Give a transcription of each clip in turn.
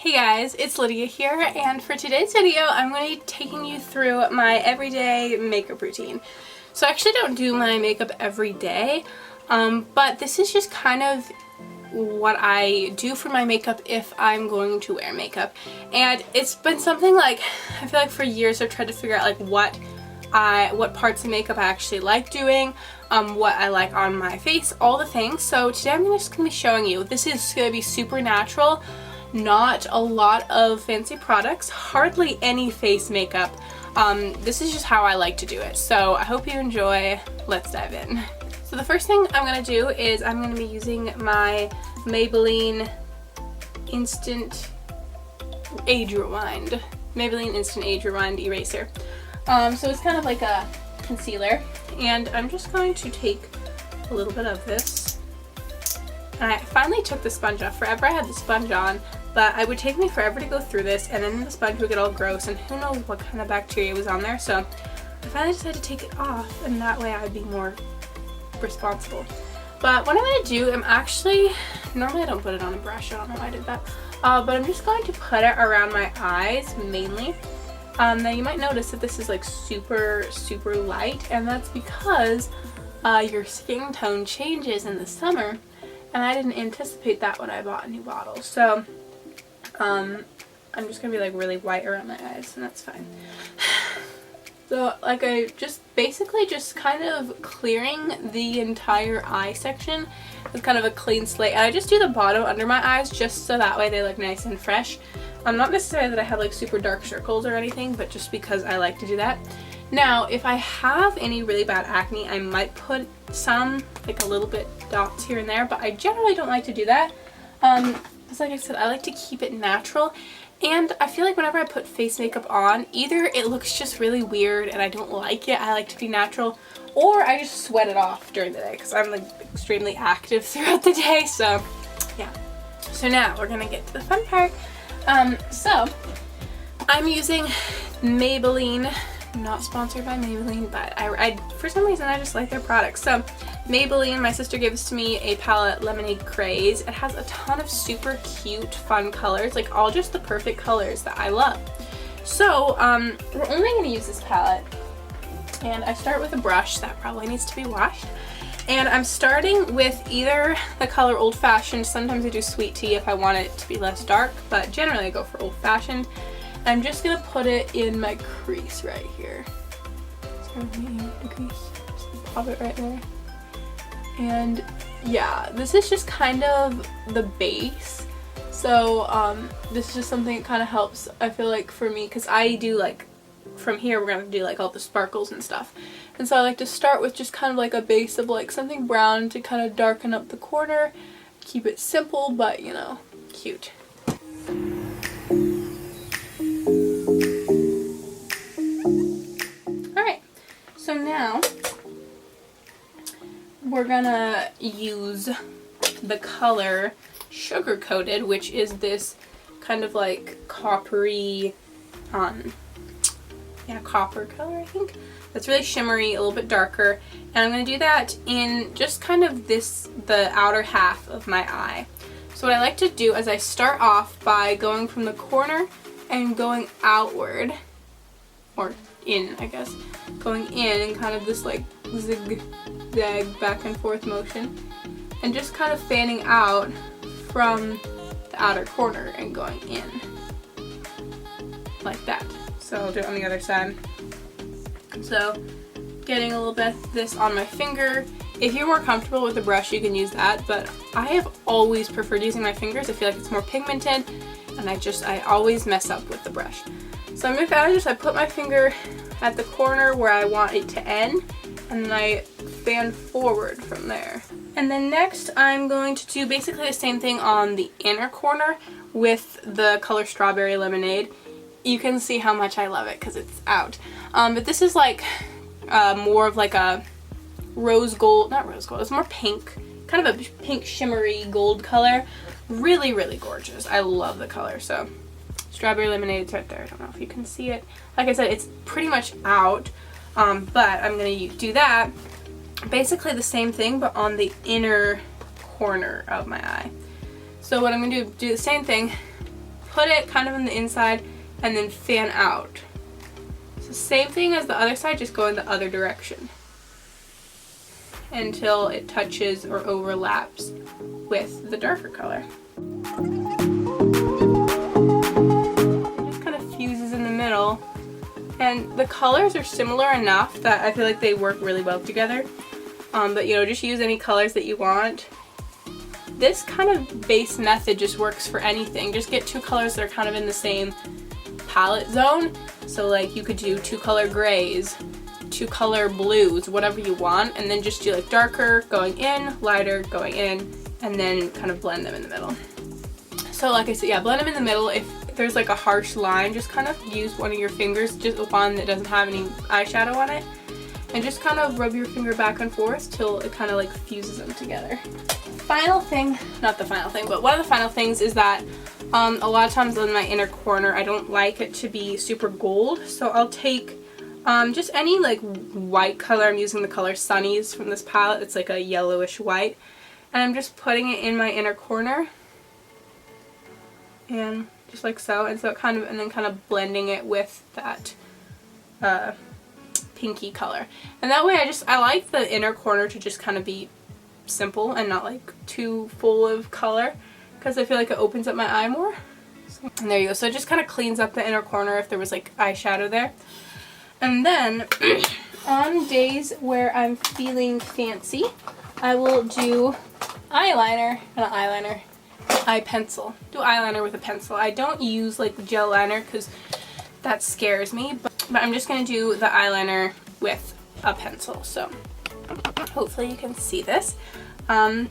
Hey guys, it's Lydia here, and for today's video I'm going to be taking you through my everyday makeup routine. So I actually don't do my makeup every day, but this is just kind of what I do for my makeup if I'm going to wear makeup. And it's been something like, I feel like for years I've tried to figure out like what parts of makeup I actually like doing, what I like on my face, all the things. So today I'm just going to be showing you. This is going to be super natural. Not a lot of fancy products, hardly any face makeup. This is just how I like to do it. So I hope you enjoy. Let's dive in. So the first thing I'm going to do is I'm going to be using my Maybelline Instant Age Rewind. Maybelline Instant Age Rewind Eraser. So it's kind of like a concealer. And I'm just going to take a little bit of this. And I finally took the sponge off. Forever I had the sponge on, but it would take me forever to go through this, and then the sponge would get all gross, and who knows what kind of bacteria was on there. So I finally decided to take it off, and that way I'd be more responsible. But what I'm going to do, normally I don't put it on a brush, I don't know why I did that, but I'm just going to put it around my eyes mainly. Now you might notice that this is like super light, and that's because your skin tone changes in the summer. And I didn't anticipate that when I bought a new bottle. So, I'm just going to be like really white around my eyes, and that's fine. So, like I basically just kind of clearing the entire eye section with kind of a clean slate. And I just do the bottom under my eyes just so that way they look nice and fresh. Not necessarily that I have like super dark circles or anything, but just because I like to do that. Now, if I have any really bad acne, I might put some, like a little bit dots here and there, but I generally don't like to do that. Because like I said, I like to keep it natural, and I feel like whenever I put face makeup on, either it looks just really weird and I don't like it, I like to be natural, or I just sweat it off during the day because I'm like extremely active throughout the day, so yeah. So now we're gonna get to the fun part. So I'm using Maybelline. I'm not sponsored by Maybelline, but I for some reason I just like their products. So Maybelline, my sister gave this to me, a palette Lemonade Craze. It has a ton of super cute, fun colors, like all just the perfect colors that I love. So we're only going to use this palette, and I start with a brush that probably needs to be washed. And I'm starting with either the color Old Fashioned. Sometimes I do Sweet Tea if I want it to be less dark, but generally I go for Old Fashioned. I'm just going to put it in my crease right here. So the crease, just pop it right there. And yeah, this is just kind of the base. So this is just something that kind of helps, I feel like, for me, because I do like, from here we're going to do like all the sparkles and stuff. And so I like to start with just kind of like a base of like something brown to kind of darken up the corner. Keep it simple, but you know, cute. So now we're gonna use the color Sugar Coated, which is this kind of like coppery, copper color, I think. That's really shimmery, a little bit darker. And I'm gonna do that in just kind of the outer half of my eye. So what I like to do is I start off by going from the corner and going outward, or in, I guess, going in kind of this like zigzag back and forth motion, and just kind of fanning out from the outer corner and going in like that. So I'll do it on the other side. So getting a little bit of this on my finger. If you're more comfortable with the brush, you can use that, but I have always preferred using my fingers. I feel like it's more pigmented, and I always mess up with the brush. So I'm I put my finger at the corner where I want it to end, and then I fan forward from there. And then next I'm going to do basically the same thing on the inner corner with the color Strawberry Lemonade. You can see how much I love it because it's out. But this is like more of like a rose gold, not rose gold, it's more pink, kind of a pink shimmery gold color. Really, really gorgeous. I love the color. So Strawberry Lemonade is right there. I don't know if you can see it. Like I said, it's pretty much out, but I'm going to do that. Basically the same thing, but on the inner corner of my eye. So what I'm going to do the same thing, put it kind of on the inside and then fan out. So same thing as the other side, just go in the other direction until it touches or overlaps with the darker color. It just kind of fuses in the middle, and the colors are similar enough that I feel like they work really well together. But you know, just use any colors that you want. This kind of base method just works for anything. Just get two colors that are kind of in the same palette zone. So like you could do 2 color grays, 2 color blues, whatever you want, and then just do like darker going in, lighter going in, and then kind of blend them in the middle. So like I said, yeah, blend them in the middle. If there's like a harsh line, just kind of use one of your fingers, just one that doesn't have any eyeshadow on it, and just kind of rub your finger back and forth till it kind of like fuses them together. Final thing, not the final thing, but one of the final things is that a lot of times in my inner corner, I don't like it to be super gold, so I'll take just any like white color. I'm using the color Sunnies from this palette. It's like a yellowish white, and I'm just putting it in my inner corner, and just like so, and so it kind of, and then kind of blending it with that pinky color. And that way I like the inner corner to just kind of be simple and not like too full of color, because I feel like it opens up my eye more. So, and there you go. So it just kind of cleans up the inner corner if there was like eyeshadow there. And then on days where I'm feeling fancy, I will do eyeliner, not eyeliner, eye pencil. Do eyeliner with a pencil. I don't use like gel liner because that scares me, but I'm just going to do the eyeliner with a pencil. So hopefully you can see this. I'm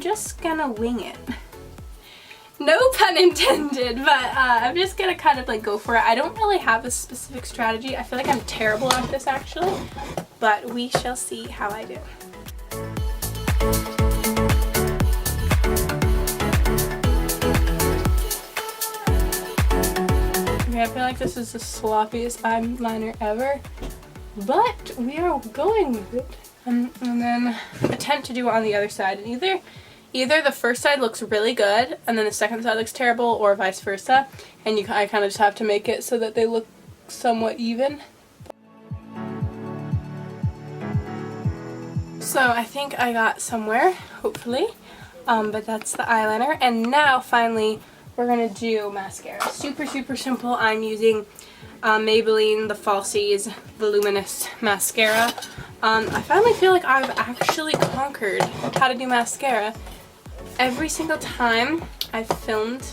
just gonna wing it. No pun intended, but I'm just gonna kind of like go for it. I don't really have a specific strategy. I feel like I'm terrible at this actually, but we shall see how I do. Okay, I feel like this is the sloppiest eyeliner ever, but we are going with it. And then attempt to do it on the other side, and either the first side looks really good and then the second side looks terrible, or vice versa, and I kind of just have to make it so that they look somewhat even. So I think I got somewhere, hopefully, but that's the eyeliner. And now finally we're gonna do mascara. Super simple. I'm using Maybelline the Falsies Voluminous Mascara. I finally feel like I've actually conquered how to do mascara. Every single time I've filmed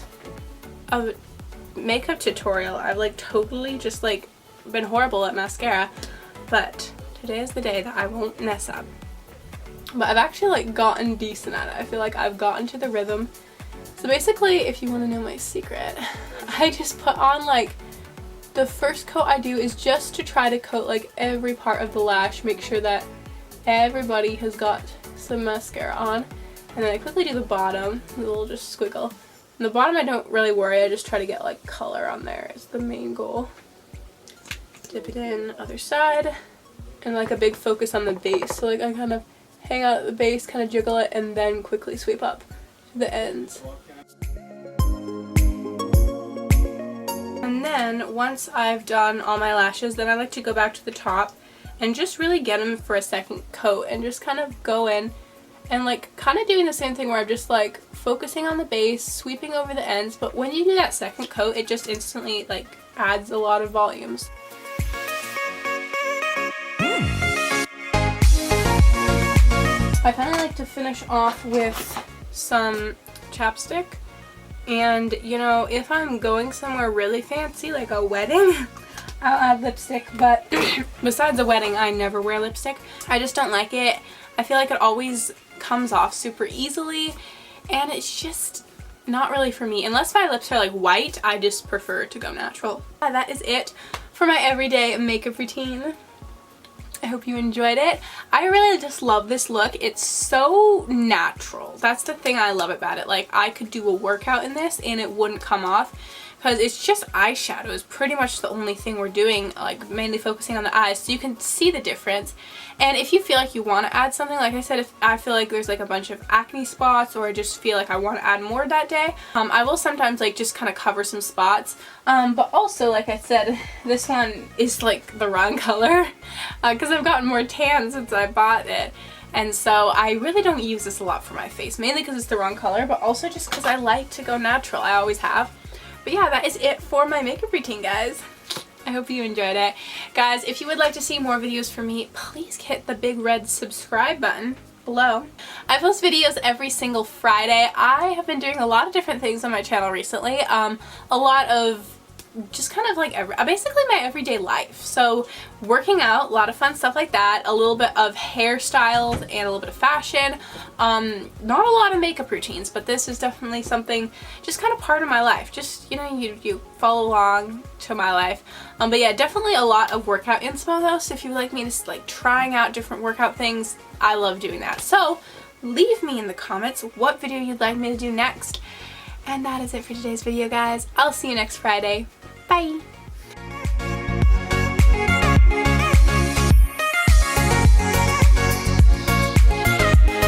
a makeup tutorial, I've like totally just like been horrible at mascara, but today is the day that I won't mess up. But I've actually like gotten decent at it. I feel like I've gotten to the rhythm. So basically, if you want to know my secret, I just put on like, the first coat I do is just to try to coat like every part of the lash, make sure that everybody has got some mascara on. And then I quickly do the bottom, a little just squiggle. And the bottom I don't really worry, I just try to get like color on there is the main goal. Dip it in, other side, and like a big focus on the base. So like I kind of hang out at the base, kind of jiggle it, and then quickly sweep up to the ends. And then once I've done all my lashes, then I like to go back to the top and just really get them for a second coat and just kind of go in and like kind of doing the same thing where I'm just like focusing on the base, sweeping over the ends, but when you do that second coat, it just instantly like adds a lot of volumes. I kind of like to finish off with some chapstick. And, you know, if I'm going somewhere really fancy, like a wedding, I'll add lipstick. But besides a wedding, I never wear lipstick. I just don't like it. I feel like it always comes off super easily, and it's just not really for me. Unless my lips are like white, I just prefer to go natural. That is it for my everyday makeup routine. I hope you enjoyed it. I really just love this look. It's so natural. That's the thing I love about it. Like, I could do a workout in this and it wouldn't come off because it's just eyeshadow is pretty much the only thing we're doing, like mainly focusing on the eyes, so you can see the difference. And if you feel like you want to add something, like I said, if I feel like there's like a bunch of acne spots, or I just feel like I want to add more that day, I will sometimes like just kind of cover some spots. But also, like I said, this one is like the wrong color because I've gotten more tan since I bought it. And so I really don't use this a lot for my face, mainly because it's the wrong color, but also just because I like to go natural. I always have. But yeah, that is it for my makeup routine, guys. I hope you enjoyed it. Guys, if you would like to see more videos from me, please hit the big red subscribe button below. I post videos every single Friday. I have been doing a lot of different things on my channel recently. A lot of just kind of like basically my everyday life. So working out, a lot of fun stuff like that, a little bit of hairstyles and a little bit of fashion. Not a lot of makeup routines, but this is definitely something just kind of part of my life. Just, you know, you follow along to my life. But yeah, definitely a lot of workout inspo though. So if you would like me to like trying out different workout things, I love doing that. So leave me in the comments what video you'd like me to do next. And that is it for today's video, guys. I'll see you next Friday. Bye!